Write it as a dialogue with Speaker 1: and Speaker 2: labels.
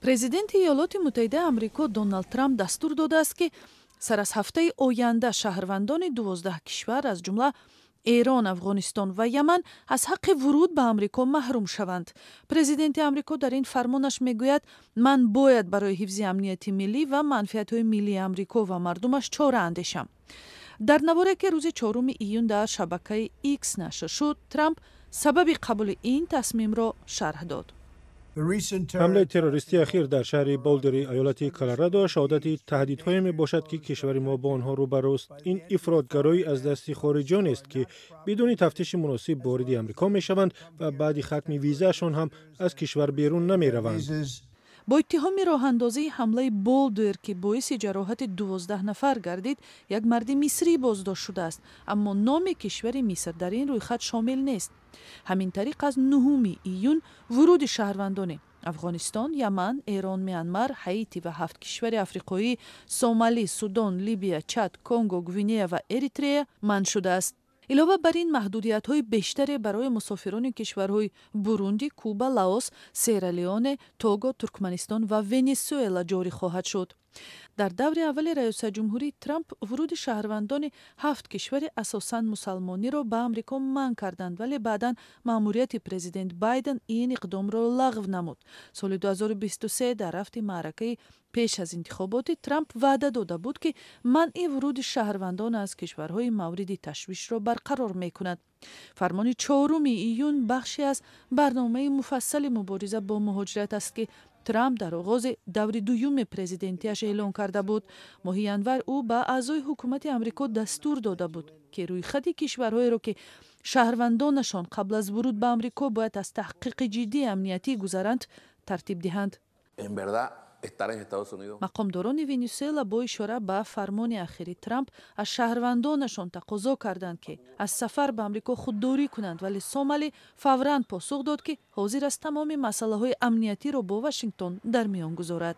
Speaker 1: президенти иёлоти муттаҳидаи амрико Доналд Трамп дастур додааст, ки сар аз ҳафтаи оянда шаҳрвандони 12 кишвар аз ҷумла Эрон, Афғонистон ва Яман аз ҳаққи вуруд ба амрико маҳрум шаванд. Президенти амрико дар ин фармонаш мегӯяд: ман бояд барои ҳифзи амнияти миллӣ ва манфиатҳои миллии амрико ва мардумаш чора андешам. дар наворе ки рӯзи 4 июн дар шабакаи X нашр шуд, Трамп сабаби қабули ин тасмимро шарҳ дод.
Speaker 2: ҳамлаи террористии ахир дар шаҳри болдери аёлати Колорадо шаҳодати таҳдидҳое мебошад, ки кишвари мо бо онҳо рӯбарӯст. Ин ифротгароӣ аз дасти хориҷиён est, ки бидуни тафтиши муносиб вориди амрико мешаванд ва баъди хатми визаашон ҳам аз кишвар берун намераванд.
Speaker 1: бо иттиҳоми роҳандозии ҳамлаи Болдер, ки боиси ҷароҳати 12 нафар гардид, як марди мисрӣ боздошт шудааст, аммо номи кишвари Миср дар ин рӯйхат шомил нест. ҳамин тариқ аз 9 июн вуруди шаҳрвандони Афғонистон, Яман, Эрон, Мианмар, Ҳаитӣ ва 7 кишвари африқоӣ Сомалӣ, Судон, Либия, Чад, Конго, Гвинея ва Эритрея манъ шудааст. илова бар ин маҳдудиятҳои бештаре барои мусофирони кишварҳои Бурунди, Куба, Лаос, Сиерра-Леоне, Того, Туркманистон ва Венесуэла ҷорӣ хоҳад шуд. дар даври аввали раёсатҷумҳурӣ Трамп вуруди шаҳрвандони 7 кишвари асосан мусалмониро ба амрико манъ карданд, вале баъдан маъмурияти президент Байден ин иқдомро лағв намуд. соли 2023 дар рафти маъракаи пеш аз интихоботи Трамп ваъда дода буд, ки манъи вуруди шаҳрвандон аз кишварҳои мавриди ташвишро барқарор мекунад. фармони 4 июн бахше аз барномаи муфассали мубориза бо муҳоҷират аст, ки Трамп дар оғози даври дуюми президентиаш эълон карда буд. моҳи январ ӯ ба аъзои ҳукумати амрико дастур дода буд, ки рӯйхати кишварҳоеро, ки шаҳрвандонашон қабл аз вуруд ба амрико бояд аз таҳқиқи ҷиддии амниятӣ гузаранд, тартиб диҳанд. мақомдорони Венесуэла бо ишора ба фармони ахири Трамп аз шаҳрвандонашон тақозо карданд, ки аз сафар ба амрико худдорӣ кунанд, вале Сомали фавран посух дод, ки ҳозир аст тамоми масъалаҳои амниятиро бо Вашингтон дар миён гузорад.